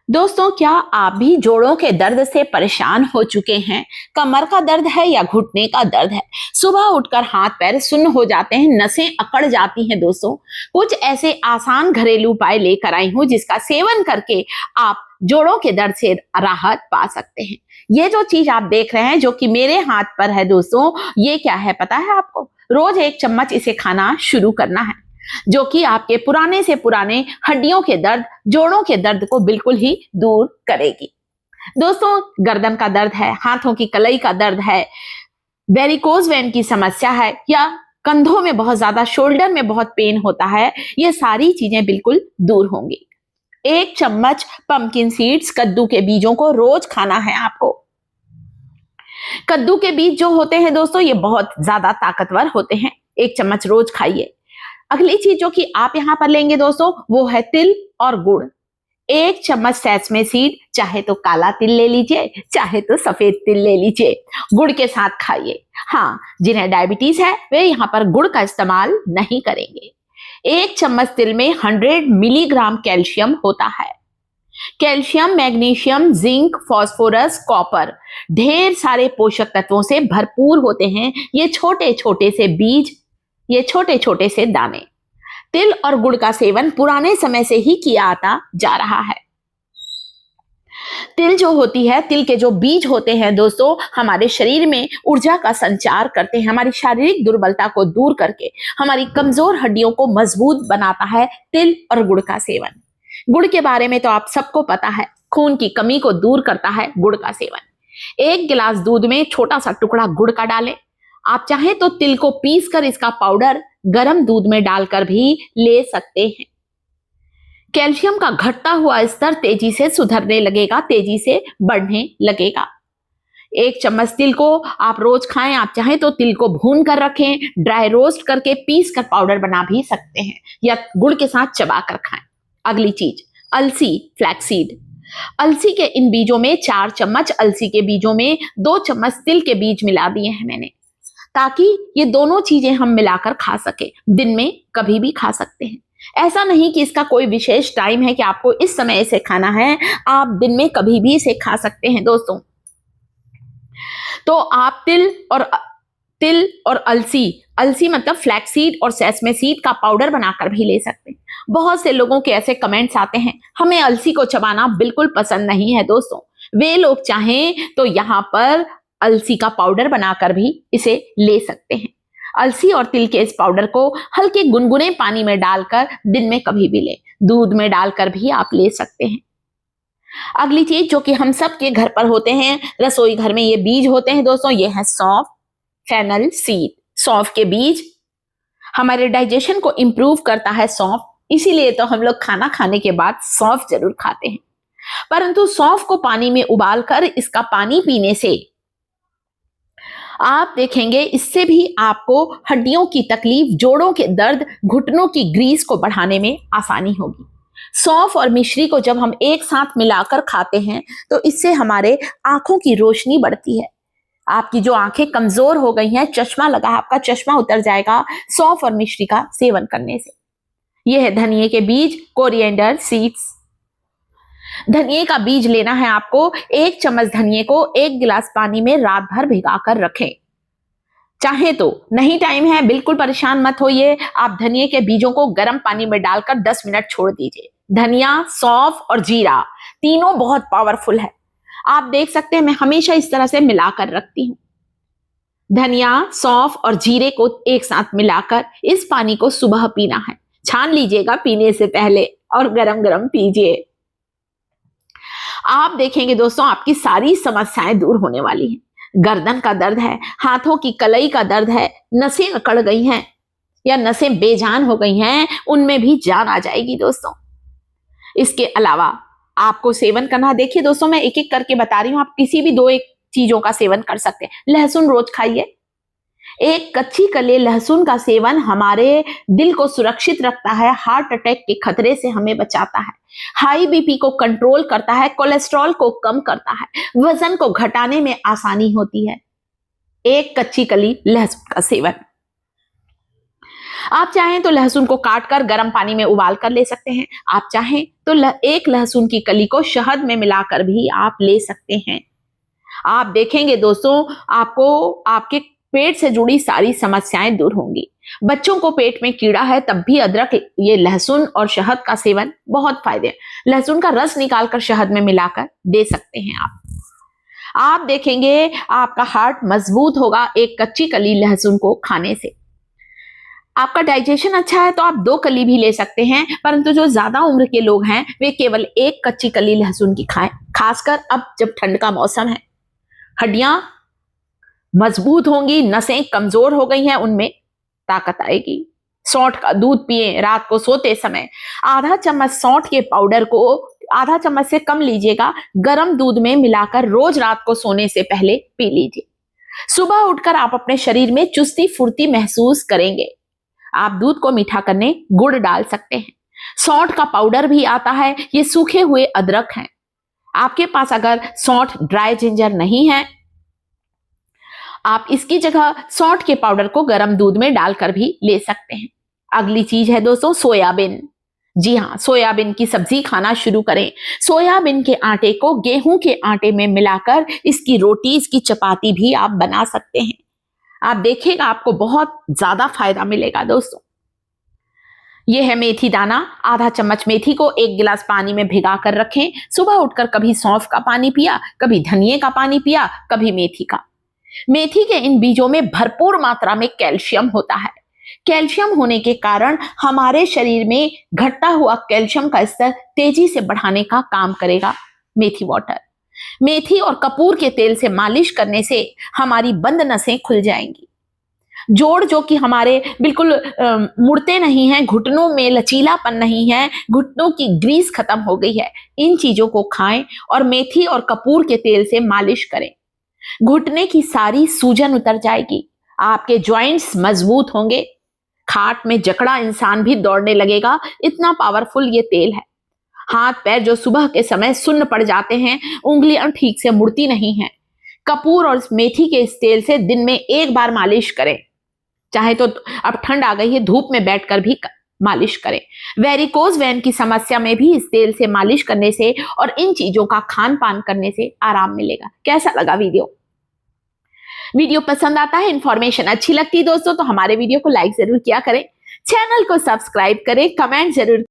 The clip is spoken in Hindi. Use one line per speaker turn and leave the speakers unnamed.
दोस्तों, क्या आप भी जोड़ों के दर्द से परेशान हो चुके हैं? कमर का दर्द है या घुटने का दर्द है? सुबह उठकर हाथ पैर सुन्न हो जाते हैं, नसें अकड़ जाती हैं। दोस्तों, कुछ ऐसे आसान घरेलू उपाय लेकर आई हूं जिसका सेवन करके आप जोड़ों के दर्द से राहत पा सकते हैं। ये जो चीज आप देख रहे हैं जो कि मेरे हाथ पर है दोस्तों, ये क्या है पता है आपको? रोज 1 चम्मच इसे खाना शुरू करना है, जो कि आपके पुराने से पुराने हड्डियों के दर्द, जोड़ों के दर्द को बिल्कुल ही दूर करेगी। दोस्तों, गर्दन का दर्द है, हाथों की कलाई का दर्द है, वेरिकोज वेन की समस्या है, या कंधों में बहुत ज्यादा, शोल्डर में बहुत पेन होता है, ये सारी चीजें बिल्कुल दूर होंगी। 1 चम्मच पंपकिन सीड्स, कद्दू के बीजों को रोज खाना है आपको। कद्दू के बीज जो होते हैं दोस्तों, ये बहुत ज्यादा ताकतवर होते हैं। 1 चम्मच रोज खाइए। अगली चीज जो कि आप यहां पर लेंगे दोस्तों, वो है तिल और गुड़। 1 चम्मच सेसमे सीड, चाहे तो काला तिल ले लीजिए, चाहे तो सफेद तिल ले लीजिए, गुड़ के साथ खाइए। हाँ, जिन्हें डायबिटीज है वे यहां पर गुड़ का इस्तेमाल नहीं करेंगे। 1 चम्मच तिल में 100 मिलीग्राम कैल्शियम होता है। Calcium, magnesium, zinc, phosphorus, copper, ढेर सारे पोषक तत्वों से भरपूर होते हैं ये छोटे छोटे से बीज, ये छोटे छोटे से दाने। तिल और गुड़ का सेवन पुराने समय से ही किया आता जा रहा है। तिल जो होती है, तिल के जो बीज होते हैं दोस्तों, हमारे शरीर में ऊर्जा का संचार करते हैं, हमारी शारीरिक दुर्बलता को दूर करके हमारी कमजोर हड्डियों को मजबूत बनाता है तिल और गुड़ का सेवन। गुड़ के बारे में तो आप सबको पता है, खून की कमी को दूर करता है गुड़ का सेवन। 1 गिलास दूध में छोटा सा टुकड़ा गुड़ का डालें। आप चाहें तो तिल को पीसकर इसका पाउडर गर्म दूध में डालकर भी ले सकते हैं। कैल्शियम का घटता हुआ स्तर तेजी से सुधरने लगेगा, तेजी से बढ़ने लगेगा। 1 चम्मच तिल को आप रोज खाएं। आप चाहें तो तिल को भून कर रखें, ड्राई रोस्ट करके पीस कर पाउडर बना भी सकते हैं, या गुड़ के साथ चबा कर खाएं। अगली चीज, अलसी, फ्लैक्सीड। अलसी के इन बीजों में 4 चम्मच अलसी के बीजों में 2 चम्मच तिल के बीज मिला दिए हैं मैंने, ताकि ये दोनों चीजें हम मिलाकर खा सके। दिन में कभी भी खा सकते हैं, ऐसा नहीं कि इसका कोई विशेष टाइम है कि आपको इस समय इसे खाना है, आप दिन में कभी भी इसे खा सकते हैं दोस्तों। तो आप तिल और अलसी मतलब फ्लैक्सीड और सेसमे सीड का पाउडर बनाकर भी ले सकते हैं। बहुत से लोगों के ऐसे कमेंट्स आते हैं, हमें अलसी को चबाना बिल्कुल पसंद नहीं है दोस्तों। वे लोग चाहें तो यहाँ पर अलसी का पाउडर बनाकर भी इसे ले सकते हैं। अलसी और तिल के इस पाउडर को हल्के गुनगुने पानी में डालकर दिन में कभी भी लें, दूध में डालकर भी आप ले सकते हैं। अगली चीज जो कि हम सब के घर पर होते हैं, रसोई घर में ये बीज होते हैं दोस्तों, ये है सौंफ, फेनल सीड। सौंफ के बीज हमारे डाइजेशन को इंप्रूव करता है सौंफ, इसीलिए तो हम लोग खाना खाने के बाद सौंफ जरूर खाते हैं। परंतु सौंफ को पानी में उबालकर इसका पानी पीने से आप देखेंगे इससे भी आपको हड्डियों की तकलीफ, जोड़ों के दर्द, घुटनों की ग्रीस को बढ़ाने में आसानी होगी। सौंफ और मिश्री को जब हम एक साथ मिलाकर खाते हैं तो इससे हमारे आंखों की रोशनी बढ़ती है। आपकी जो आंखें कमजोर हो गई हैं, चश्मा लगा, आपका चश्मा उतर जाएगा सौंफ और मिश्री का सेवन करने से। यह है धनिए के बीज, कोरिएंडर सीड्स। धनिए का बीज लेना है आपको। 1 चम्मच धनिए को 1 गिलास पानी में रात भर भिगाकर रखें। चाहे तो, नहीं टाइम है बिल्कुल परेशान मत होइए, आप धनिए के बीजों को गर्म पानी में डालकर 10 मिनट छोड़ दीजिए। धनिया, सौंफ और जीरा तीनों बहुत पावरफुल है। आप देख सकते हैं मैं हमेशा इस तरह से मिलाकर रखती हूं। धनिया, सौंफ और जीरे को एक साथ मिलाकर इस पानी को सुबह पीना है। छान लीजिएगा पीने से पहले और गरम गरम पीजिए। आप देखेंगे दोस्तों आपकी सारी समस्याएं दूर होने वाली हैं। गर्दन का दर्द है, हाथों की कलाई का दर्द है, नसें अकड़ गई हैं या नसें बेजान हो गई हैं, उनमें भी जान आ जाएगी दोस्तों। इसके अलावा आपको सेवन करना, देखिए दोस्तों मैं एक एक करके बता रही हूं, आप किसी भी 2-1 चीजों का सेवन कर सकते हैं। लहसुन रोज खाइए। एक कच्ची कली लहसुन का सेवन हमारे दिल को सुरक्षित रखता है, हार्ट अटैक के खतरे से हमें बचाता है, हाई बीपी को कंट्रोल करता है, कोलेस्ट्रॉल को कम करता है, वजन को घटाने में आसानी होती है एक कच्ची कली लहसुन का सेवन। आप चाहें तो लहसुन को काट कर गर्म पानी में उबाल कर ले सकते हैं। आप चाहें तो एक लहसुन की कली को शहद में मिलाकर भी आप ले सकते हैं। आप देखेंगे दोस्तों, आपको आपके पेट से जुड़ी सारी समस्याएं दूर होंगी। बच्चों को पेट में कीड़ा है तब भी अदरक, ये लहसुन और शहद का सेवन बहुत फायदे। लहसुन का रस निकालकर शहद में मिलाकर दे सकते हैं आप देखेंगे आपका हार्ट मजबूत होगा एक कच्ची कली लहसुन को खाने से। आपका डाइजेशन अच्छा है तो आप 2 कली भी ले सकते हैं, परंतु जो ज्यादा उम्र के लोग हैं वे केवल 1 कच्ची कली लहसुन की खाएं। खासकर अब जब ठंड का मौसम है, हड्डियां मजबूत होंगी, नसें कमजोर हो गई हैं, उनमें ताकत आएगी। सौंठ का दूध पिएं रात को सोते समय। आधा चम्मच सौंठ के पाउडर को आधा चम्मच से कम लीजिएगा, गर्म दूध में मिलाकर रोज रात को सोने से पहले पी लीजिए। सुबह उठकर आप अपने शरीर में चुस्ती फुर्ती महसूस करेंगे। आप दूध को मीठा करने गुड़ डाल सकते हैं। सौंठ का पाउडर भी आता है, ये सूखे हुए अदरक हैं। आपके पास अगर सौंठ ड्राई जिंजर नहीं है, आप इसकी जगह सौंठ के पाउडर को गर्म दूध में डालकर भी ले सकते हैं। अगली चीज है दोस्तों सोयाबीन। जी हाँ, सोयाबीन की सब्जी खाना शुरू करें। सोयाबीन के आटे को गेहूं के आटे में मिलाकर इसकी रोटी, इसकी चपाती भी आप बना सकते हैं। आप देखिएगा आपको बहुत ज्यादा फायदा मिलेगा दोस्तों। यह है मेथी दाना। आधा चम्मच मेथी को 1 गिलास पानी में भिगा कर रखें। सुबह उठकर कभी सौंफ का पानी पिया, कभी धनिए का पानी पिया, कभी मेथी का। मेथी के इन बीजों में भरपूर मात्रा में कैल्शियम होता है। कैल्शियम होने के कारण हमारे शरीर में घटता हुआ कैल्शियम का स्तर तेजी से बढ़ाने का काम करेगा मेथी वाटर। मेथी और कपूर के तेल से मालिश करने से हमारी बंद नसें खुल जाएंगी। जोड़ जो कि हमारे बिल्कुल मुड़ते नहीं हैं, घुटनों में लचीलापन नहीं है, घुटनों की ग्रीस खत्म हो गई है, इन चीजों को खाएं और मेथी और कपूर के तेल से मालिश करें। घुटने की सारी सूजन उतर जाएगी, आपके जॉइंट्स मजबूत होंगे, खाट में जकड़ा इंसान भी दौड़ने लगेगा, इतना पावरफुल ये तेल है। हाथ पैर जो सुबह के समय सुन्न पड़ जाते हैं, उंगलियां ठीक से मुड़ती नहीं हैं, कपूर और मेथी के इस तेल से दिन में 1 बार मालिश करें। चाहे तो अब ठंड आ गई है, धूप में बैठकर भी मालिश करें। वेरिकोज वेन की समस्या में भी इस तेल से मालिश करने से और इन चीजों का खान पान करने से आराम मिलेगा। कैसा लगा वीडियो पसंद आता है, इंफॉर्मेशन अच्छी लगती है दोस्तों तो हमारे वीडियो को लाइक जरूर किया करें, चैनल को सब्सक्राइब करें, कमेंट जरूर